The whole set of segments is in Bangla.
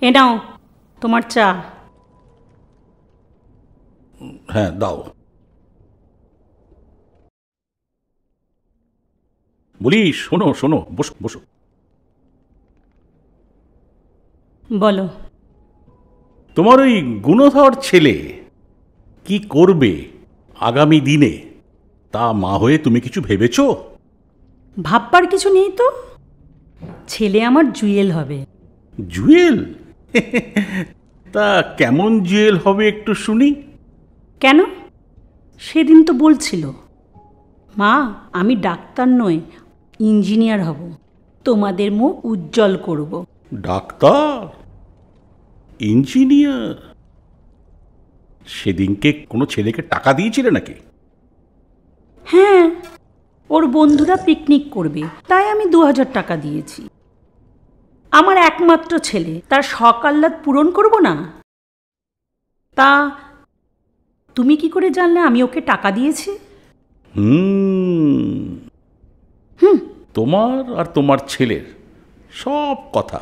এ নাও তোমার চা। হ্যাঁ, দাও। বলি, শোনো শোনো, বসো বসো। বলো। তোমার ওই গুণধর ছেলে কি করবে আগামী দিনে, তা মা হয়ে তুমি কিছু ভেবেছো? ভাববার কিছু নেই তো, ছেলে আমার জুয়েল হবে। জুয়েল? তা কেমন জুয়েল হবে একটু শুনি। কেন? সেদিন তো বলছিল, মা আমি ডাক্তার নয় ইঞ্জিনিয়ার হব, তোমাদের মুখ উজ্জ্বল করব। ডাক্তার? ইঞ্জিনিয়ার? সেদিনকে কোনো ছেলেকে টাকা দিয়েছিলে নাকি? হ্যাঁ, ওর বন্ধুরা পিকনিক করবে তাই আমি 2000 টাকা দিয়েছি। আমার একমাত্র ছেলে, তার শখ আহ্লাদ পূরণ করব না? তা তুমি কি করে জানলে আমি ওকে টাকা দিয়েছি? হুম, তোমার আর তোমার ছেলের সব কথা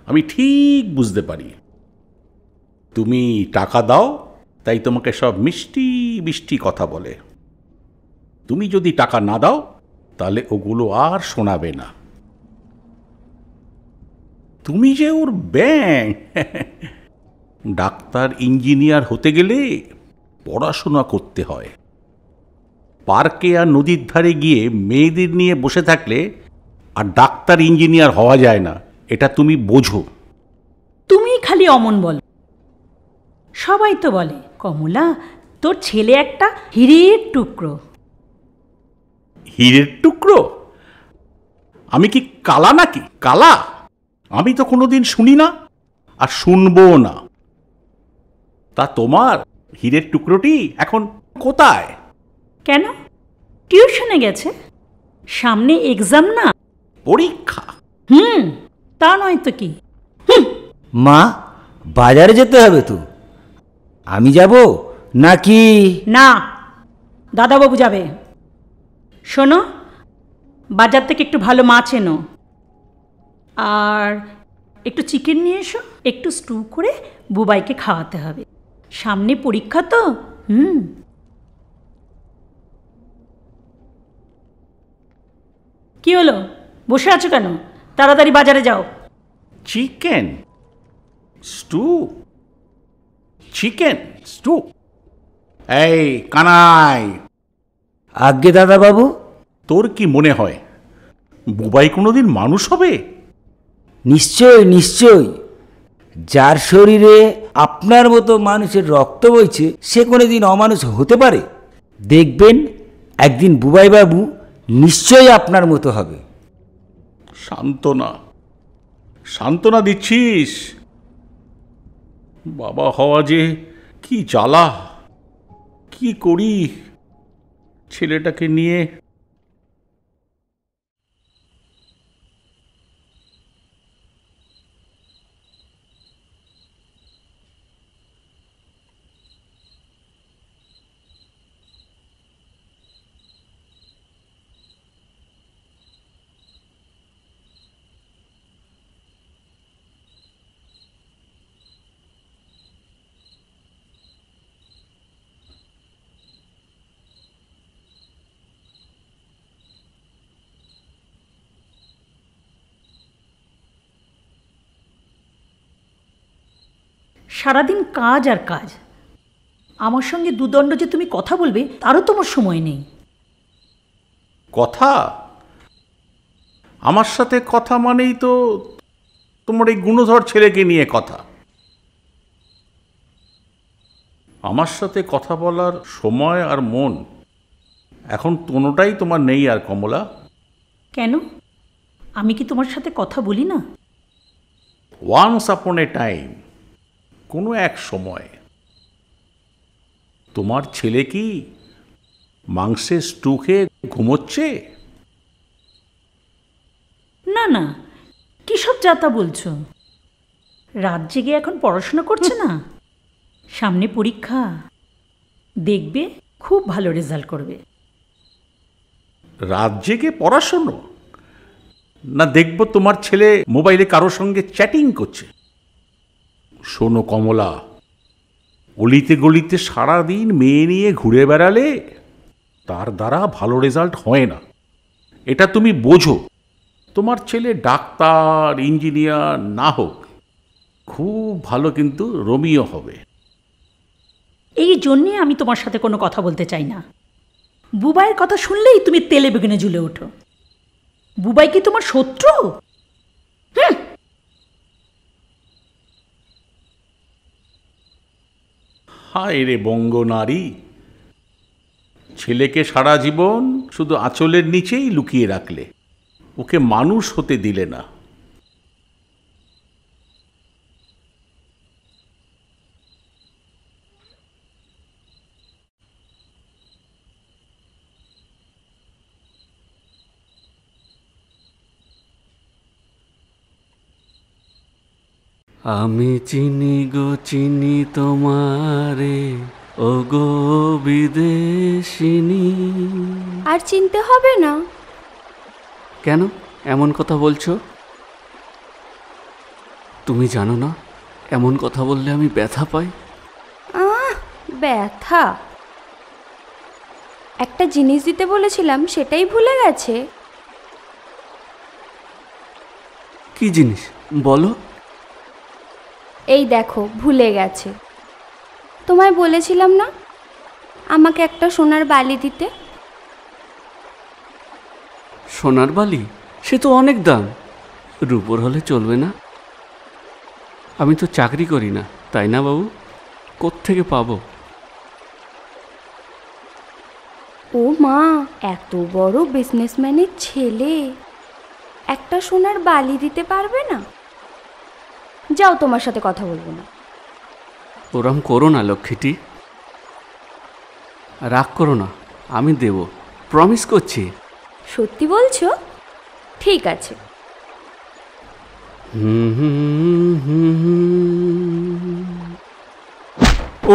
আমি ঠিক বুঝতে পারি। তুমি টাকা দাও তাই তোমাকে সব মিষ্টি মিষ্টি কথা বলে। তুমি যদি টাকা না দাও তাহলে ওগুলো আর শোনাবে না। তুমি যে ওর ব্যাং। ডাক্তার ইঞ্জিনিয়ার হতে গেলে পড়াশোনা করতে হয়। পার্কে আর নদীর ধারে গিয়ে মেয়েদের নিয়ে বসে থাকলে আর ডাক্তার ইঞ্জিনিয়ার হওয়া যায় না, এটা তুমি বোঝো। তুমি খালি অমন বলো। সবাই তো বলে কমলা তোর ছেলে একটা হীরের টুকরো। হীরের টুকরো? আমি কি কালা নাকি? কালা আমি তো কোনোদিন শুনি না আর শুনবো না। তা তোমার হীরের টুকরোটি এখন কোথায়? কেন? টিউশনে গেছে। সামনে এক্সাম না? পরীক্ষা? তা নয় তো কি। মা, বাজারে যেতে হবে তো, আমি যাব নাকি? না, দাদাবাবু যাবে। শোনো, বাজার থেকে একটু ভালো মাছ এনো, আর একটু চিকেন নিয়ে এসো। একটু স্টু করে বুবাইকে খাওয়াতে হবে, সামনে পরীক্ষা তো। কি হলো, বসে আছো কেন? তাড়াতাড়ি বাজারে যাও। Chicken stew? Chicken stew? এই কানাই, আজ্ঞে দাদাবাবু। তোর কি মনে হয় বুবাই কোনোদিন মানুষ হবে? নিশ্চয় নিশ্চয়, যার শরীরে আপনার মতো মানুষের রক্ত বইছে সে কোনোদিন অমানুষ হতে পারে? দেখবেন একদিন বুবাইবাবু নিশ্চয়ই আপনার মতো হবে। সান্ত্বনা, সান্ত্বনা দিচ্ছিস? বাবা হওয়া যে কি জ্বালা, কি করি ছেলেটাকে নিয়ে। সারাদিন কাজ আর কাজ, আমার সঙ্গে দুদণ্ড যে তুমি কথা বলবে তারও তোমার সময় নেই। কথা? আমার সাথে কথা মানেই তো তোমার এই গুণধর ছেলেকে নিয়ে কথা। আমার সাথে কথা বলার সময় আর মন এখন কোনোটাই তোমার নেই আর কমলা। কেন? আমি কি তোমার সাথে কথা বলি না? ওয়ান্স আপন এ টাইম, কোনো এক সময়। তোমার ছেলে কি মাংসের স্টু খেয়ে ঘুমোচ্ছে? না না, কী সব যাতা বলছো? রাত জেগে এখন পড়াশোনা করছে না? সামনে পরীক্ষা, দেখবে খুব ভালো রেজাল্ট করবে। রাত জেগে পড়াশোনা? না দেখব তোমার ছেলে মোবাইলে কারোর সঙ্গে চ্যাটিং করছে। শোনো কমলা, অলিতে গলিতে সারাদিন মেয়ে নিয়ে ঘুরে বেড়ালে তার দ্বারা ভালো রেজাল্ট হয় না, এটা তুমি বোঝো। তোমার ছেলে ডাক্তার ইঞ্জিনিয়ার না হোক, খুব ভালো কিন্তু রোমিও হবে। এই জন্যে আমি তোমার সাথে কোনো কথা বলতে চাই না। বুবাইয়ের কথা শুনলেই তুমি তেলে বেগুনে ঝুলে ওঠো। বুবাই কি তোমার শত্রু? হায় রে বঙ্গ নারী, ছেলেকে সারা জীবন শুধু আঁচলের নিচেই লুকিয়ে রাখলে, ওকে মানুষ হতে দিলে না। আমি চিনি গো চিনি তোমারে, ও গো বিদেশিনী। আর চিনতে হবে না। কেন এমন কথা বলছো? তুমি জানো না এমন কথা বললে আমি ব্যথা পাই। ব্যথা? একটা জিনিস দিতে বলেছিলাম, সেটাই ভুলে গেছে। কি জিনিস বলো? এই দেখো, ভুলে গেছে। তোমায় বলেছিলাম না আমাকে একটা সোনার বালি দিতে। সোনার বালি? সে তো অনেক দাম, রূপোর হলে চলবে না। আমি তো চাকরি করি না, তাই না বাবু? কোত্থেকে পাবো? ও মা, এত বড় বিজনেসম্যানের ছেলে একটা সোনার বালি দিতে পারবে না? যাও, তোমার সাথে কথা বলবো না। ওরম করো না লক্ষ্মীটি, রাগ করো না, আমি দেব, প্রমিস করছি। সত্যি বলছো? ঠিক আছে।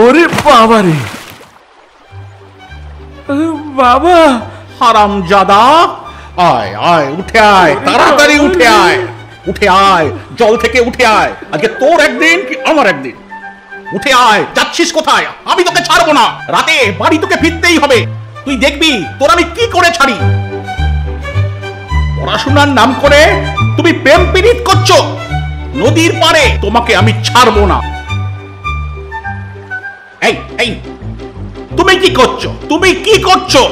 ওরে বাবা রে, বাবা! হারামজাদা, আয় আয়, উঠে আয়, তাড়াতাড়ি উঠে আয়, উঠে আয়, জল থেকে উঠে আয়। আজকে তোর একদিন কি আমার একদিন। উঠে আয়, যাচ্ছিস কোথায়? আমি তোকে ছাড়বো না, রাতে বাড়ি তোকে ফিরতেই হবে। তুই দেখবি তোর আমি কি করে ছাড়ি। পড়াশোনার নাম করে তুমি প্রেম পীড়িত করছো নদীর পারে, তোমাকে আমি ছাড়বো না। এই এই, তুমি কি করছো? তুমি কি করছো?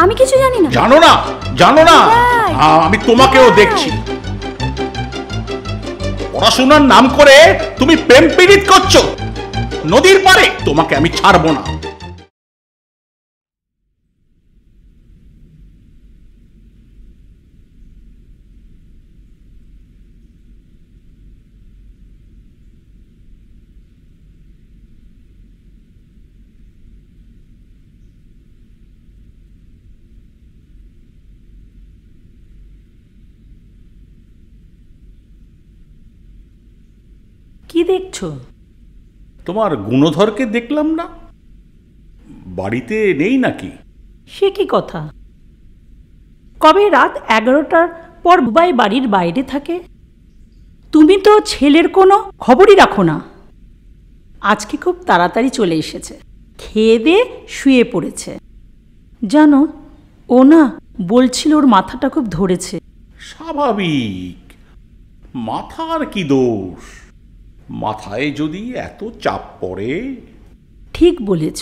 আমি কিছু জানি না। জানো না? জানো না? ভাই! আমি তোমাকেও দেখছি। পড়াশোনার নাম করে তুমি প্রেম পীড়িত করছো নদীর পারে, তোমাকে আমি ছাড়বো না। কি দেখছো? তোমার গুণধরকে দেখলাম না, বাড়িতে নেই নাকি? সে কি কথা? কবে রাত 11টার পর বুবাই বাড়ির বাইরে থাকে? তুমি তো ছেলের কোনো খবরই রাখো না। আজকে খুব তাড়াতাড়ি চলে এসেছে, খেয়ে দিয়ে শুয়ে পড়েছে। জানো, ও না বলছিল ওর মাথাটা খুব ধরেছে। স্বাভাবিক, মাথার কি দোষ? মাথায় যদি এত চাপ পড়ে। ঠিক বলেছ।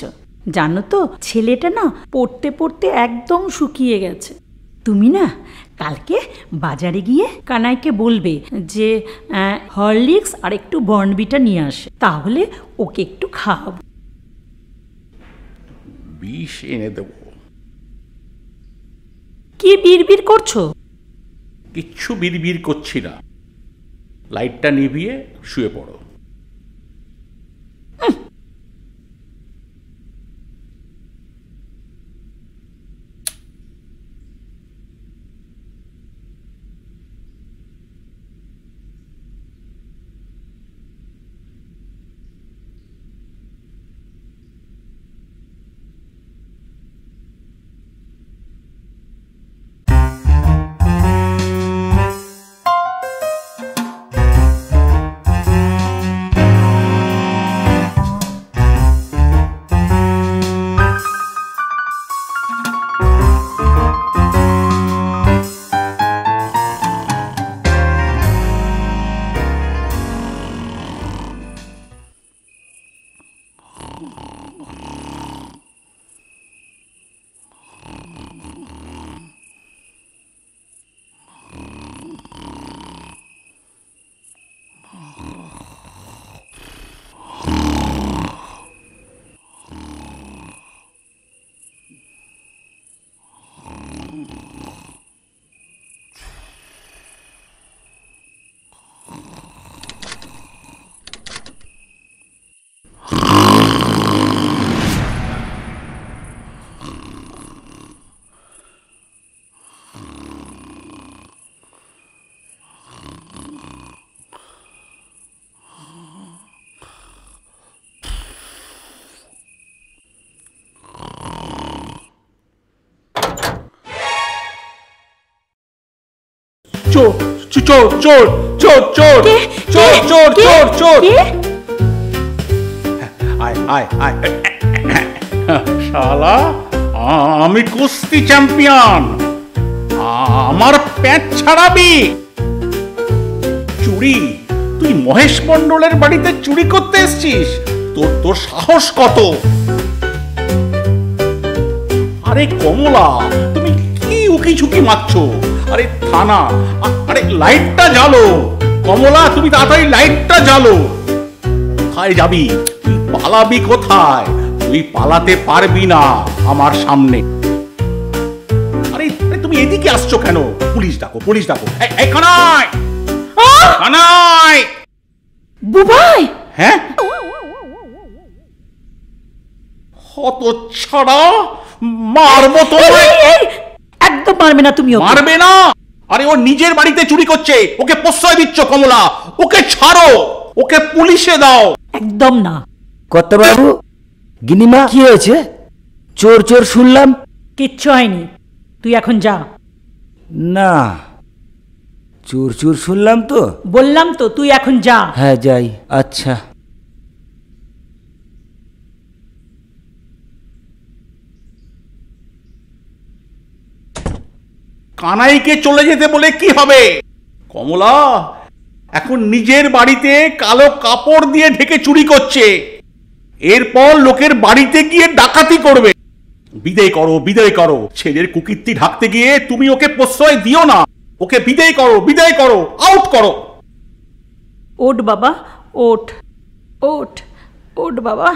জানো তো, ছেলেটা না পড়তে পড়তে একদম শুকিয়ে গেছে। তুমি না কালকে বাজারে গিয়ে কানাইকে বলবে যে হরলিক্স আর একটু বর্নভিটা নিয়ে আসে, তাহলে ওকে একটু খাওয়াবো। বিষ এনে দেব। কি বিড়বিড় করছো? কিচ্ছু বিড়বিড় করছি না, লাইটটা নিভিয়ে শুয়ে পড়ো। চোর চোর চোর চোর চোর চোর চোর চোর চোর আয় আয় আয় শালা, আমি কুস্তি চ্যাম্পিয়ন, আমার প্যাঁচ ছাড়াবি? চুরি? তুই মহেশ মন্ডলের বাড়িতে চুরি করতে এসছিস? তোর তোর সাহস কত? আরে কমলা, তুমি কি উকি ঝুঁকি মারছো? আরে থানা, আরে লাইটটা জ্বালো কমলা, তুমি তাড়াতাড়ি লাইটটা জ্বালো। কোথায় যাবি? তুই পালাবি কোথায়? তুই পালাতে পারবি না আমার সামনে। আরে তুমি এদিকে আসছো কেন? পুলিশ ডাকো, পুলিশ ডাকো। এই কানাই, কানাই! বুবাই! হ্যাঁ, হতচ্ছাড়া, মারবো তোমায়। একদম মারবে না তুমি, ওকে মারবে না? আরে ও নিজের বাড়িতে চুরি করছে, ওকে প্রশ্রয় দিচ্ছ কমলা? ওকে ছাড়ো, ওকে পুলিশে দাও। একদম না। কর্তাবাবু, গিনিমা, কি হয়েছে? চোর চোর শুনলাম। কিচ্ছু হয়নি, তুই এখন যা। না, চোর চোর শুনলাম তো। বললাম তো তুই এখন যা। হ্যাঁ যাই। আচ্ছা। কানাইকে চলে যেতে বলে কি হবে? কমলা এখন নিজের বাড়িতে কালো কাপড় দিয়ে ঢেকে চুরি করছে, এরপর লোকের বাড়িতে গিয়ে ডাকাতি করবে। বিদায় করো, বিদায় করো। ছেলের কুকীর্তি ঢাকতে গিয়ে তুমি ওকে প্রশ্রয় দিও না। ওকে বিদায় করো, বিদায় করো, আউট করো। ওঠ বাবা, ওঠ ওঠ ওঠ বাবা।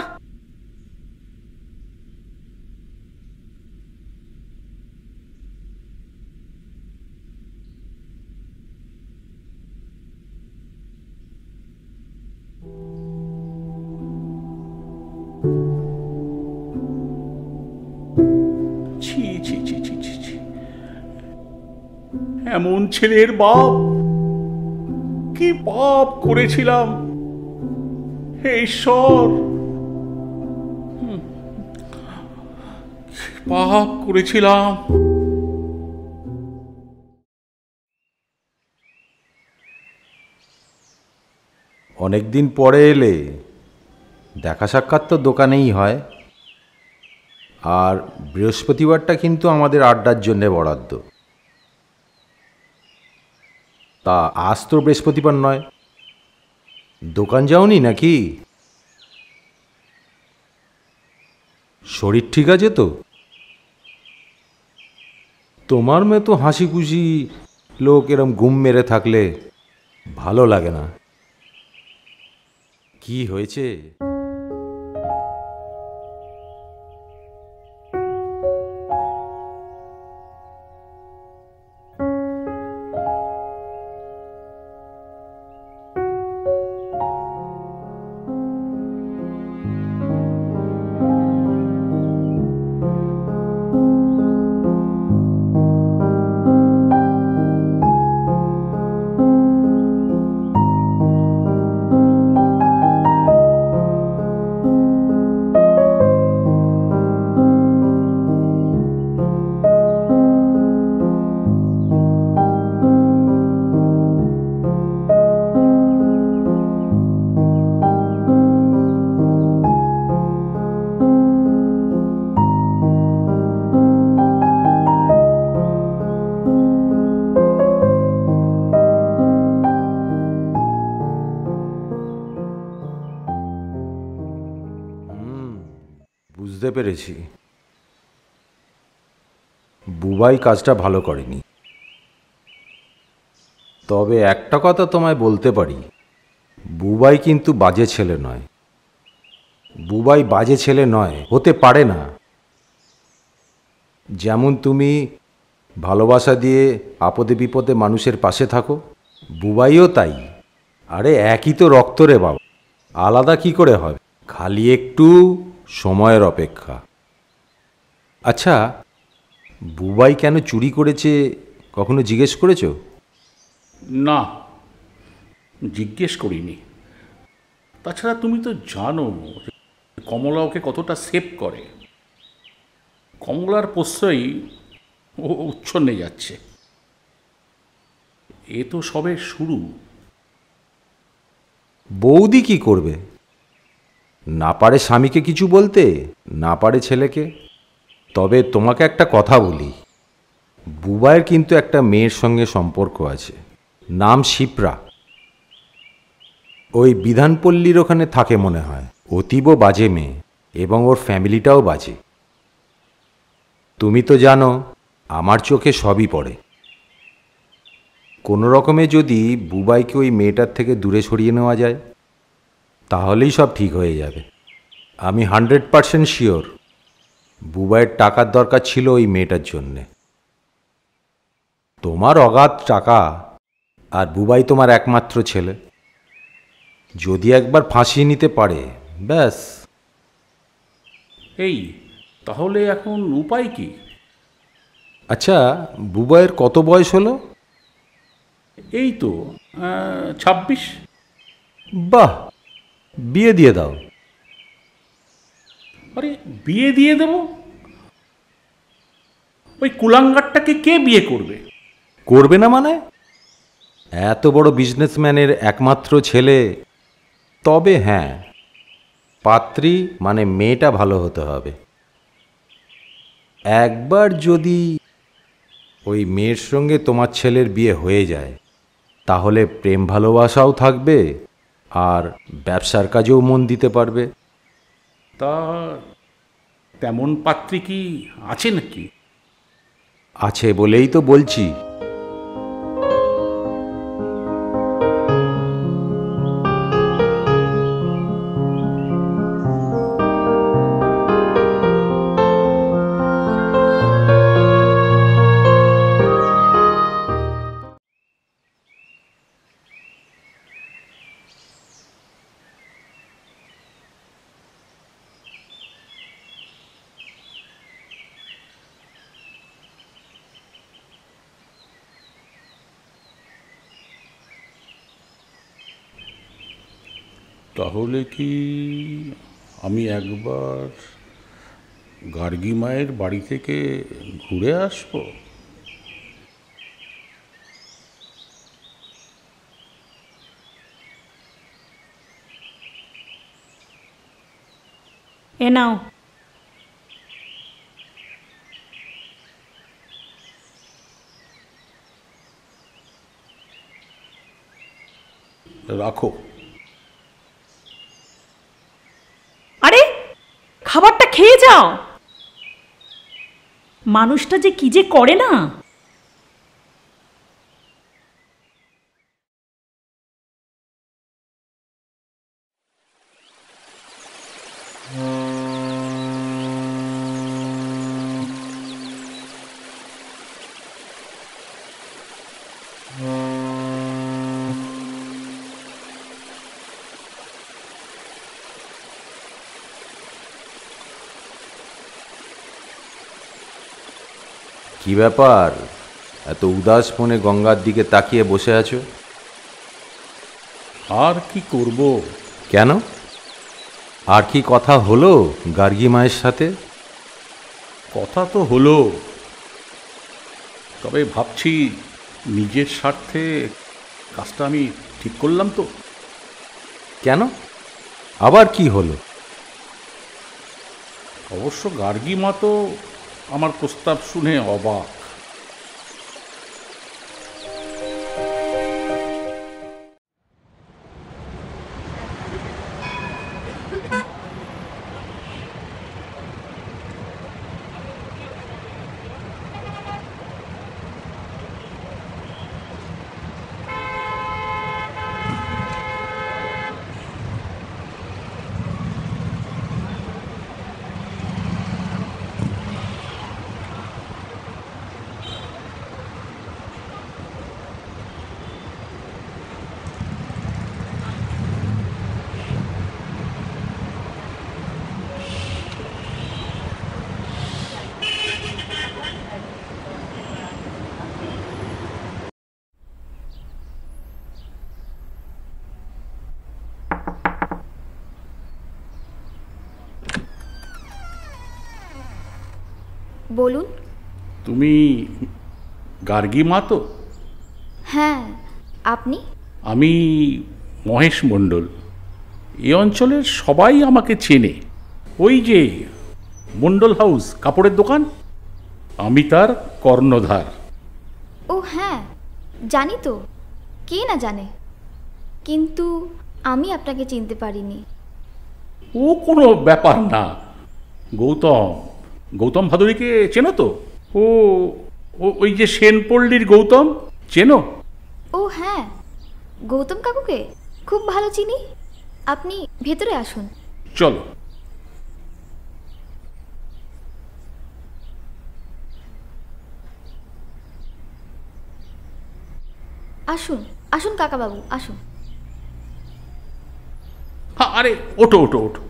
ছি ছি ছি ছি ছি ছি, এমন ছেলের বাপ! কি পাপ করেছিলাম হে ঈশ্বর, পাপ করেছিলাম। অনেকদিন পরে এলে, দেখা সাক্ষাৎ তো দোকানেই হয়। আর বৃহস্পতিবারটা কিন্তু আমাদের আড্ডার জন্যে বরাদ্দ। তা আজ তো বৃহস্পতিবার নয়, দোকান যাওনি নাকি? শরীর ঠিক আছে তো? তোমার মেয়ে তো হাসি খুশি লোক এরম ঘুম মেরে থাকলে ভালো লাগে না। কি হয়েছে? বুঝতে পেরেছি, বুবাই কাজটা ভালো করেনি। তবে একটা কথা তোমায় বলতে পারি, বুবাই কিন্তু বাজে ছেলে নয়। বুবাই বাজে ছেলে নয়, হতে পারে না। যেমন তুমি ভালোবাসা দিয়ে আপদে বিপদে মানুষের পাশে থাকো, বুবাইও তাই। আরে একই তো রক্ত রে বাবা, আলাদা কি করে হবে? খালি একটু সময়ের অপেক্ষা। আচ্ছা, বুবাই কেন চুরি করেছে কখনো জিজ্ঞেস করেছো? না, জিজ্ঞেস করিনি। তাছাড়া তুমি তো জানো কমলা ওকে কতটা সেভ করে। কমলার প্রশ্রয়ই ও উচ্ছন্নে যাচ্ছে। এ তো সবে শুরু। বৌদি কি করবে? না পারে স্বামীকে কিছু বলতে, না পারে ছেলেকে। তবে তোমাকে একটা কথা বলি, বুবাইয়ের কিন্তু একটা মেয়ের সঙ্গে সম্পর্ক আছে, নাম শিপ্রা। ওই বিধানপল্লীর ওখানে থাকে মনে হয়। অতীব বাজে মেয়ে, এবং ওর ফ্যামিলিটাও বাজে। তুমি তো জানো আমার চোখে সবই পড়ে। কোনো রকমে যদি বুবাইকে ওই মেয়েটার থেকে দূরে সরিয়ে নেওয়া যায়, তাহলেই সব ঠিক হয়ে যাবে। আমি 100% শিওর বুবাইয়ের টাকার দরকার ছিল ওই মেয়েটার জন্যে। তোমার অগাধ টাকা, আর বুবাই তোমার একমাত্র ছেলে। যদি একবার ফাঁসিয়ে নিতে পারে, ব্যাস। এই তাহলে এখন উপায় কি? আচ্ছা, বুবাইয়ের কত বয়স হলো? এই তো 26। বাহ, বিয়ে দিয়ে দাও। আরে বিয়ে দিয়ে দেব? ওই কুলাঙ্গারটাকে কে বিয়ে করবে? করবে না মানে? এত বড় বিজনেসম্যানের একমাত্র ছেলে। তবে হ্যাঁ, পাত্রী মানে মেয়েটা ভালো হতে হবে। একবার যদি ওই মেয়ের সঙ্গে তোমার ছেলের বিয়ে হয়ে যায়, তাহলে প্রেম ভালোবাসাও থাকবে, আর ব্যবসার কাজেও মন দিতে পারবে। তা তেমন পাত্রী কি আছে নাকি? আছে বলেই তো বলছি। তাহলে কি আমি একবার গার্গী মায়ের বাড়ি থেকে ঘুরে আসবো? এ নাও। রাখো। আরে খাবারটা খেয়ে যাও। মানুষটা যে কি যে করে না। কি ব্যাপার, এত উদাস মনে গঙ্গার দিকে তাকিয়ে বসে আছো? আর কি করব? কেন? আর কি কথা হলো গার্গী মায়ের সাথে? কথা তো হলো, তবে ভাবছি নিজের স্বার্থে কাজটা আমি ঠিক করলাম তো। কেন? আবার কি হলো? অবশ্য গার্গী মা তো আমার প্রস্তাব শুনে অবাক। বলুন। তুমি গার্গী মা তো? হ্যাঁ, আপনি? আমি মহেশ মণ্ডল। এই অঞ্চলের সবাই আমাকে চেনে। ওই যে মণ্ডল হাউস কাপড়ের দোকান, আমি তার কর্ণধার। ও হ্যাঁ, জানি তো, কে না জানে। কিন্তু আমি আপনাকে চিনতে পারিনি। ও কোনো ব্যাপার না। গৌতম ভাদুরীকে চেনো তো? ও ওই যে সেনপল্লীর গৌতম, চেনো? ও হ্যাঁ, গৌতম কাকুকে খুব ভালো চিনি। আপনি ভেতরে আসুন। চলো। আসুন আসুন কাকাবাবু, আসুন। আরে ওঠো ওঠো ওঠো,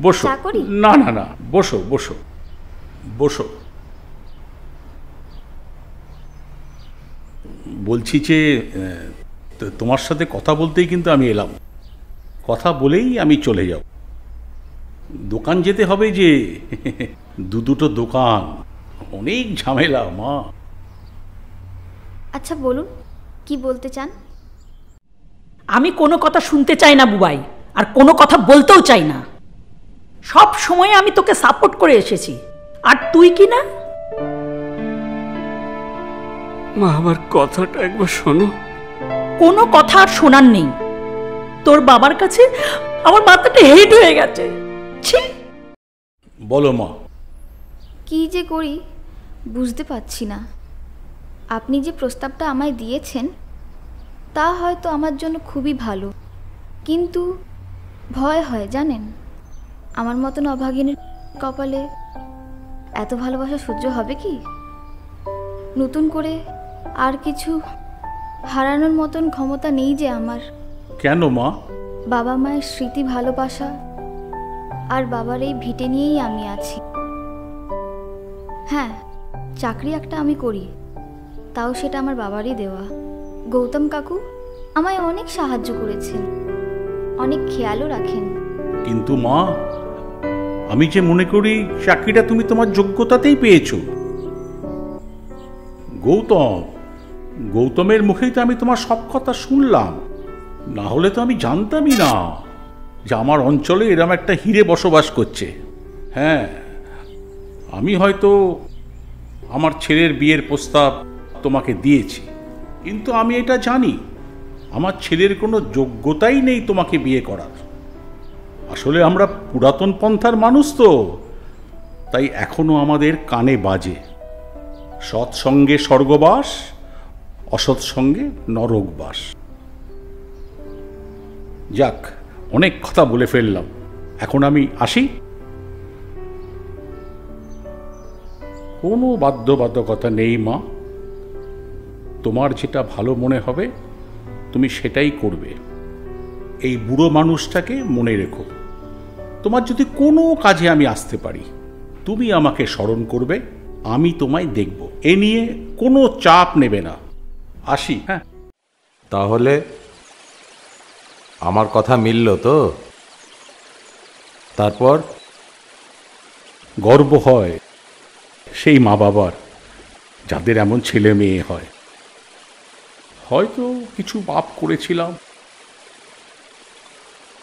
বসো। চা করি? না না না, বসো বসো বসো। বলছি যে তোমার সাথে কথা বলতেই কিন্তু আমি এলাম। কথা বলেই আমি চলে যাব। দোকান যেতে হবে যে, দুটো দোকান, অনেক ঝামেলা মা। আচ্ছা বলুন, কি বলতে চান? আমি কোনো কথা শুনতে চাই না বুবাই, আর কোনো কথা বলতেও চাই না। সব সময় আমি তোকে সাপোর্ট করে এসেছি, আর তুই কি না? মা, আমার কথাটা একবার শোনো। কোনো কথা আর শোনার নেই। তোর বাবার কাছে আমার মাথাটা হেট হয়ে গেছে। ছি! বলো মা। কি যে করি বুঝতে পারছি না। আপনি যে প্রস্তাবটা আমায় দিয়েছেন তা হয়তো আমার জন্য খুবই ভালো, কিন্তু ভয় হয় জানেন। আমার মতন অভাগিনীর কপালে এত ভালোবাসা সহ্য হবে কি? নতুন করে আর কিছু হারানোর মতন ক্ষমতা নেই যে আমার। কেন মা? বাবা মায়ের স্মৃতি, ভালোবাসা আর বাবার এই ভিটে নিয়েই আমি আছি। হ্যাঁ, চাকরি একটা আমি করি, তাও সেটা আমার বাবারই দেওয়া। গৌতম কাকু আমায় অনেক সাহায্য করেছেন, অনেক খেয়ালও রাখেন। কিন্তু মা, আমি যে মনে করি চাকরিটা তুমি তোমার যোগ্যতাতেই পেয়েছো। গৌতমের মুখেই তো আমি তোমার সব কথা শুনলাম। না হলে তো আমি জানতামই না যে আমার অঞ্চলে এরম একটা হিরে বসবাস করছে। হ্যাঁ, আমি হয়তো আমার ছেলের বিয়ের প্রস্তাব তোমাকে দিয়েছি, কিন্তু আমি এটা জানি আমার ছেলের কোনো যোগ্যতাই নেই তোমাকে বিয়ে করার। আসলে আমরা পুরাতন পন্থার মানুষ তো, তাই এখনো আমাদের কানে বাজে, সৎসঙ্গে স্বর্গবাস, অসৎসঙ্গে নরকবাস। যাক, অনেক কথা বলে ফেললাম, এখন আমি আসি। কোনো বাধ্যবাধকতা নেই মা। তোমার যেটা ভালো মনে হবে তুমি সেটাই করবে। এই বুড়ো মানুষটাকে মনে রেখো। তোমার যদি কোনো কাজে আমি আসতে পারি, তুমি আমাকে স্মরণ করবে, আমি তোমায় দেখব। এ নিয়ে কোনো চাপ নেবে না। আসি। হ্যাঁ, তাহলে আমার কথা মিলল তো? তারপর গর্ব হয় সেই মা বাবার যাদের এমন ছেলে মেয়ে হয়। হয়তো কিছু পাপ করেছিলাম।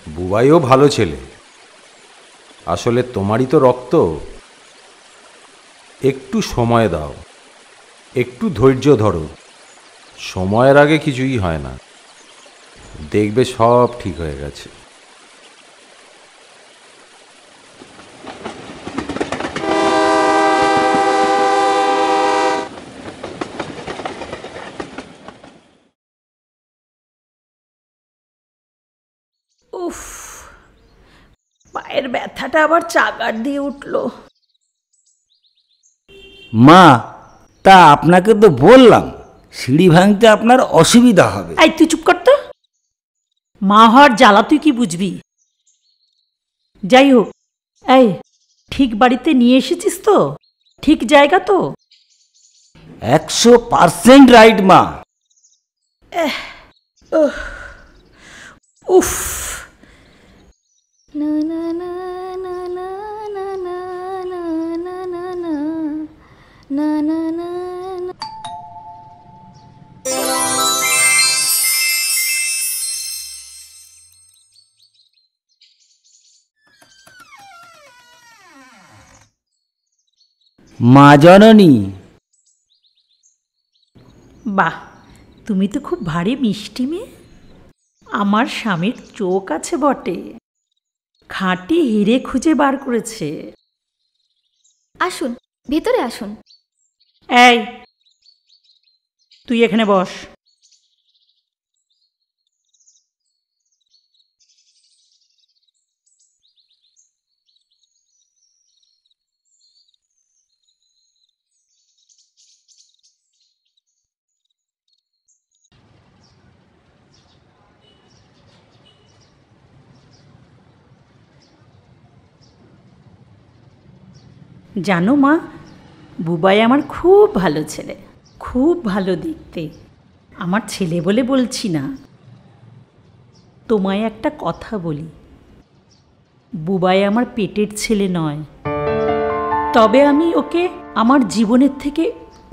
বুবাইও ভালো ছেলে, আসলে তোমারই তো রক্ত। একটু সময় দাও, একটু ধৈর্য ধরো। সময়ের আগে কিছুই হয় না, দেখবে সব ঠিক হয়ে গেছে। উফ, পায়ের ব্যথাটা আবার চাগার দিয়ে উঠলো। মা, তা আপনাকে তো বললাম সিঁড়ি ভাঙতে আপনার অসুবিধা হবে। এই তুই চুপ কর তো। মা হওয়ার জ্বালা তুই কি বুঝবি? যাই হোক, এই ঠিক বাড়িতে নিয়ে এসেছিস তো? ঠিক জায়গা তো? 100% রাইট মা। উফ, না না না না না না না না না না না না না না। মা জননী। বাহ, তুমি তো খুব ভারী মিষ্টি মেয়ে। আমার স্বামীর চোখ আছে বটে, খাঁটি হিরে খুঁজে বার করেছে। আসুন, ভেতরে আসুন। এই, তুই এখানে বস। জানো মা, বুবাই আমার খুব ভালো ছেলে, খুব ভালো দেখতে। আমার ছেলে বলে বলছি না। তোমায় একটা কথা বলি, বুবাই আমার পেটের ছেলে নয়, তবে আমি ওকে আমার জীবনের থেকে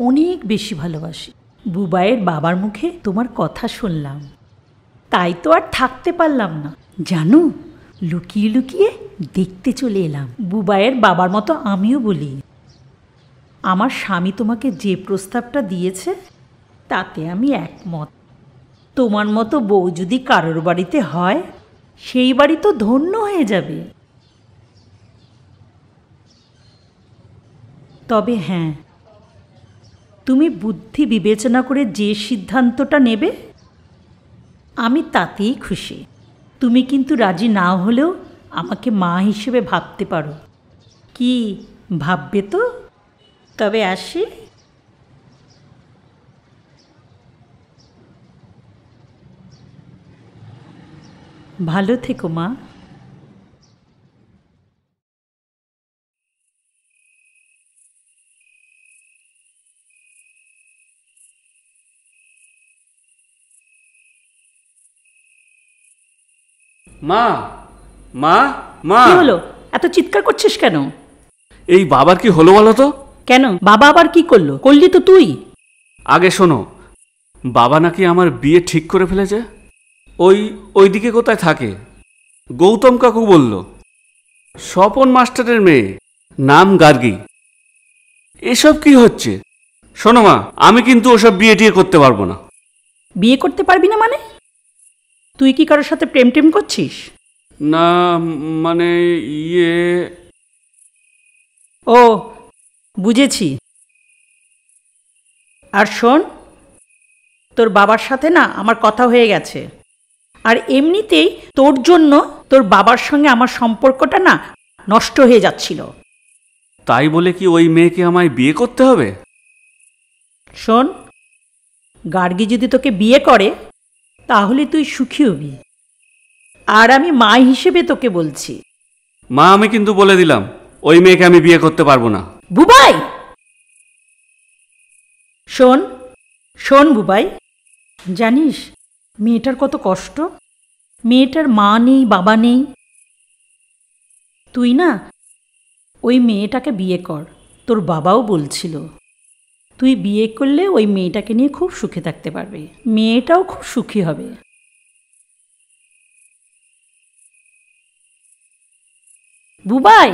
অনেক বেশি ভালোবাসি। বুবাইয়ের বাবার মুখে তোমার কথা শুনলাম, তাই তো আর থাকতে পারলাম না। জানো, লুকিয়ে লুকিয়ে দেখতে চলে এলাম। বুবাইয়ের বাবার মতো আমিও বলি, আমার স্বামী তোমাকে যে প্রস্তাবটা দিয়েছে তাতে আমি একমত। তোমার মতো বউ যদি কারোর বাড়িতে হয়, সেই বাড়ি তো ধন্য হয়ে যাবে। তবে হ্যাঁ, তুমি বুদ্ধি বিবেচনা করে যে সিদ্ধান্তটা নেবে আমি তাতেই খুশি। তুমি কিন্তু রাজি না হলেও আমাকে মা হিসেবে ভাবতে পারো। কি ভাববে তো? তবে আসি। ভালো থেকো মা। মা, মা, মা। কি হলো? এত চিৎকার করছিস কেন? এই বাবার কি হলো বলো তো? কেন, বাবা আবার কি করলো? করলি তো তুই। আগে শোনো, বাবা নাকি আমার বিয়ে ঠিক করে ফেলেছে। ওইদিকে কোথায় থাকে, গৌতম কাকু বলল। স্বপন মাস্টারের মেয়ে, নাম গার্গী। এসব কি হচ্ছে? শোনো মা, আমি কিন্তু ওসব বিয়ে টিয়ে করতে পারবো না। বিয়ে করতে পারবি না মানে? তুই কি কারোর সাথে প্রেম টেম করছিস? না, মানে ইয়ে। ও, বুঝেছি। আর শোন, তোর বাবার সাথে না আমার কথা হয়ে গেছে। আর এমনিতেই তোর জন্য তোর বাবার সঙ্গে আমার সম্পর্কটা না নষ্ট হয়ে যাচ্ছিল। তাই বলে কি ওই মেয়েকে আমায় বিয়ে করতে হবে? শোন, গার্গী যদি তোকে বিয়ে করে তাহলে তুই সুখী হবি। আর আমি মা হিসেবে তোকে বলছি। মা, আমি কিন্তু বলে দিলাম, ওই মেয়েকে আমি বিয়ে করতে পারবো না। বুবাই, শোন শোন বুবাই, জানিস মেয়েটার কত কষ্ট? মেয়েটার মা নেই, বাবা নেই। তুই না ওই মেয়েটাকে বিয়ে কর। তোর বাবাও বলছিল তুই বিয়ে করলে ওই মেয়েটাকে নিয়ে খুব সুখে থাকতে পারবে, মেয়েটাও খুব সুখী হবে। বুবাই,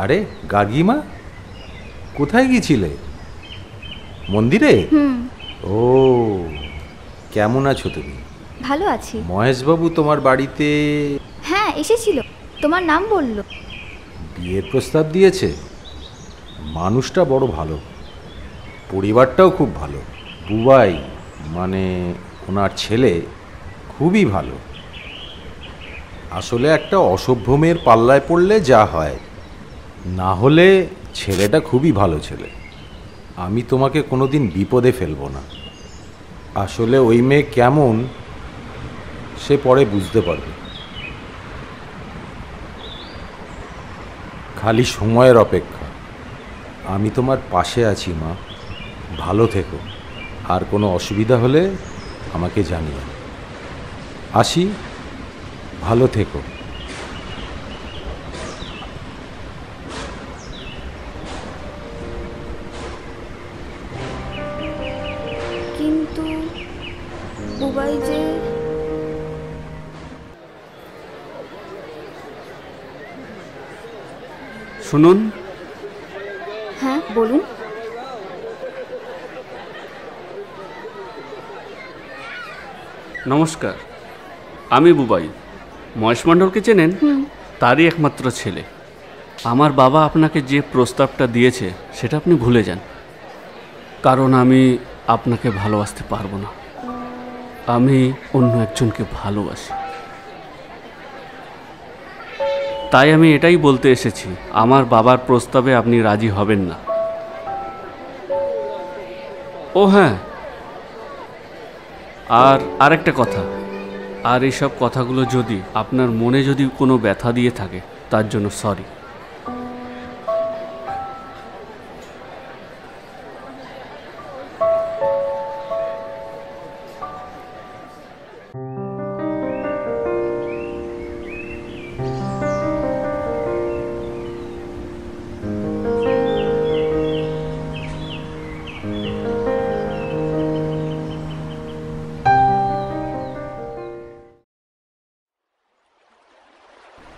আরে গার্গিমা, কোথায় গিয়েছিলে? মন্দিরে? ও, কেমন আছো তুমি? ভালো আছি। মহেশবাবু তোমার বাড়িতে? হ্যাঁ, এসেছিল, তোমার নাম বলল। বিয়ের প্রস্তাব দিয়েছে? মানুষটা বড় ভালো, পরিবারটাও খুব ভালো। বুবাই মানে ওনার ছেলে খুবই ভালো। আসলে একটা অসভ্য মেয়ের পাল্লায় পড়লে যা হয়, না হলে ছেলেটা খুবই ভালো ছেলে। আমি তোমাকে কোনোদিন বিপদে ফেলবো না। আসলে ওই মেয়ে কেমন সে পরে বুঝতে পারবে। খালি সময়ের অপেক্ষা। আমি তোমার পাশে আছি মা, ভালো থেকো। আর কোনো অসুবিধা হলে আমাকে জানিও। আসি, ভালো থেকো। কিন্তু বুবাই যে শুনুন, হ্যাঁ বলুন। নমস্কার, আমি বুবাই। মহেশ মণ্ডলকে চেনেন? তারই একমাত্র ছেলে। আমার বাবা আপনাকে যে প্রস্তাবটা দিয়েছে সেটা আপনি ভুলে যান, কারণ আমি আপনাকে ভালোবাসতে পারবো না। আমি অন্য একজনকে ভালোবাসি। তাই আমি এটাই বলতে এসেছি, আমার বাবার প্রস্তাবে আপনি রাজি হবেন না। ও হ্যাঁ, আর আরেকটা কথা, আর এইসব কথাগুলো যদি আপনার মনে যদি কোনো ব্যথা দিয়ে থাকে তার জন্য সরি।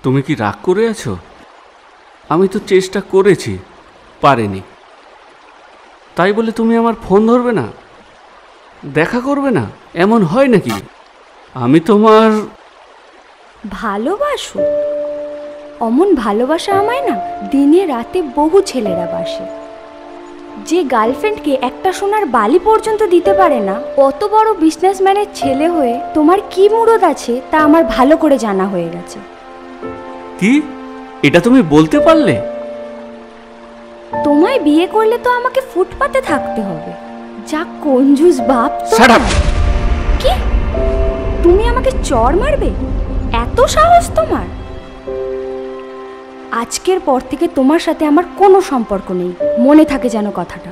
তুমি কি রাগ করে আছো? আমি তো চেষ্টা করেছি, পারিনি। তাই বলে তুমি আমার ফোন ধরবে না, দেখা করবে না? এমন হয় নাকি? আমি তোমার ভালোবাসো? অমন ভালোবাসা আমায় না দিনে রাতে বহু ছেলেরা বাসে। যে গার্লফ্রেন্ডকে একটা সোনার বালি পর্যন্ত দিতে পারে না, অত বড় বিজনেসম্যানের ছেলে হয়ে তোমার কি মুরদ আছে তা আমার ভালো করে জানা হয়ে গেছে। কি এটা তুমি বলতে পারলে? তোমায় বিয়ে করলে তো আমাকে ফুটপাতে থাকতে হবে। যা কঞ্জুস বাপ। Shut up! কি তুমি আমাকে চড় মারবে? এত সাহস তোমার? আজকের পর থেকে তোমার সাথে আমার কোনো সম্পর্ক নেই, মনে থাকে যেন কথাটা।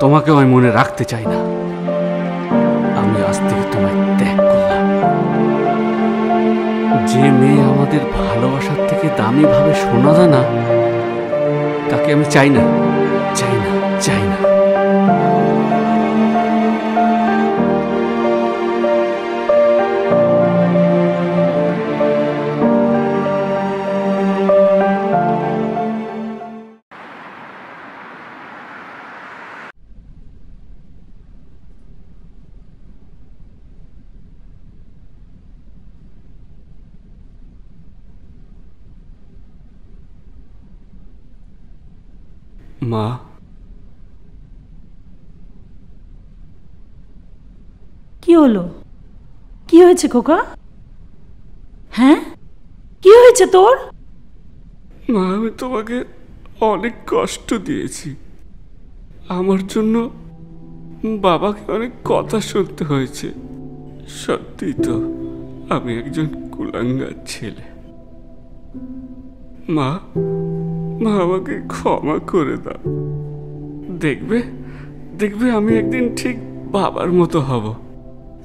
তোমাকেও আমি মনে রাখতে চাই না। আমি আজ থেকে তোমায় ত্যাগ করলাম। যে মেয়ে আমাদের ভালোবাসার থেকে দামি ভাবে সোনা দানা, তাকে আমি চাই না, চাই না, চাই না। মা, কি হলো? কি হয়েছে খোকা? হ্যাঁ, কি হয়েছে তোর? মা, আমি তোমাকে অনেক কষ্ট দিয়েছি। আমার জন্য বাবাকে অনেক কথা শুনতে হয়েছে। সত্যি তো, আমি একজন কুলাঙ্গার ছেলে। মা, মা আমাকে ক্ষমা করে দাও। দেখবে, দেখবে আমি একদিন ঠিক বাবার মতো হব,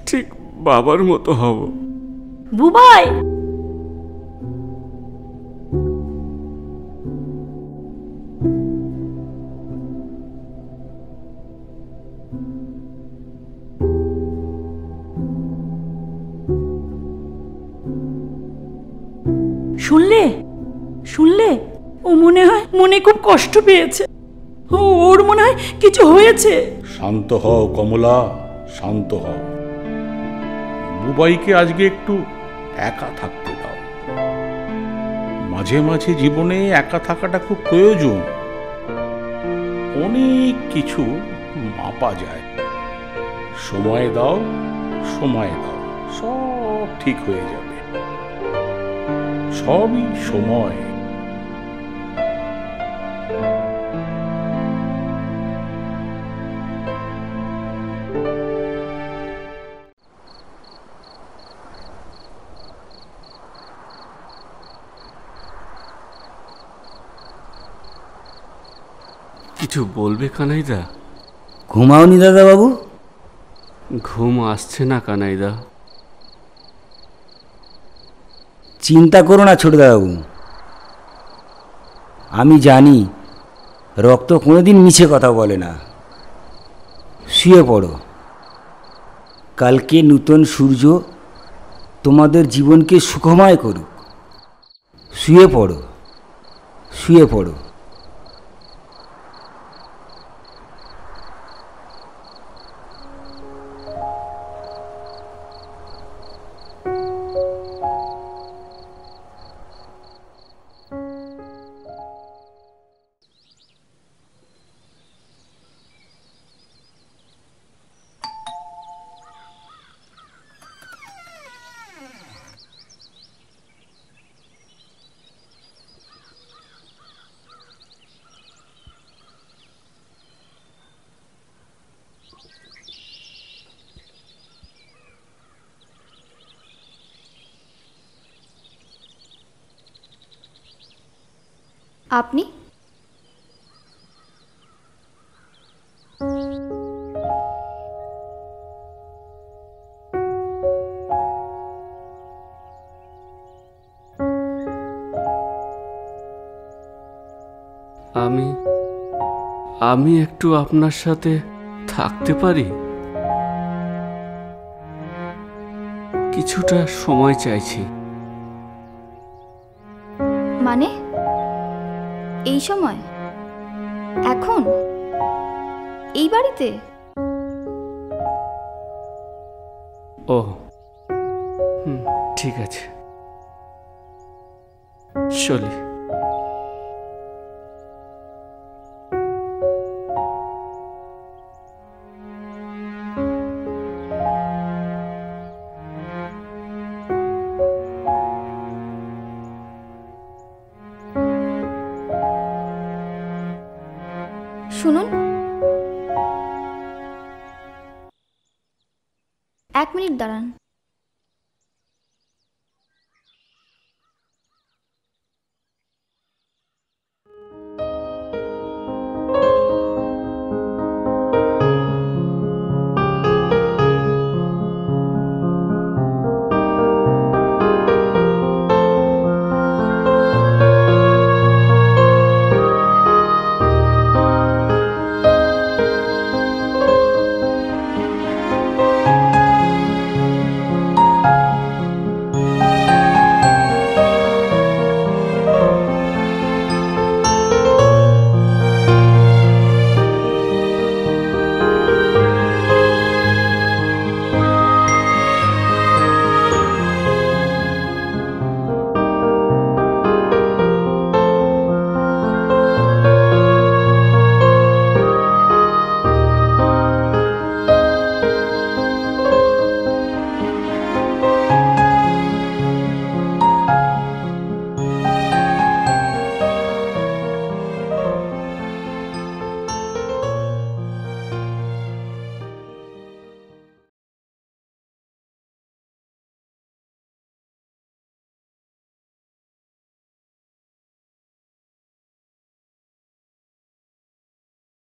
ঠিক বাবার মতো হব। বুবাই, শুনলে শুনলে? ও মনে খুব কষ্ট পেয়েছে। ওর মনে হয় কিছু হয়েছে। শান্ত হও কমলা, শান্ত হও। বুবাইকে আজকে একটু একা থাকতে দাও। মাঝে মাঝে জীবনে একা থাকাটা খুব প্রয়োজন। অনেক কিছু মাপা যায়। সময় দাও, সময় দাও, সব ঠিক হয়ে যাবে। সবই সময়। কিছু বলবে কানাইদা? ঘুমাওনি দাদাবাবু? ঘুম আসছে না কানাইদা। চিন্তা করো না ছোট দাদাবাবু, আমি জানি রক্ত কোনোদিন মিছে কথা বলে না। শুয়ে পড়ো, কালকে নূতন সূর্য তোমাদের জীবনকে সুখময় করুক। শুয়ে পড়ো, শুয়ে পড়ো। আপনি? আমি একটু আপনার সাথে থাকতে পারি? কিছুটা সময় চাইছি। মানে এই সময়? এখন? এই বাড়িতে? ও ঠিক আছে, চলি। শুনুন, 1 মিনিট দাঁড়ান।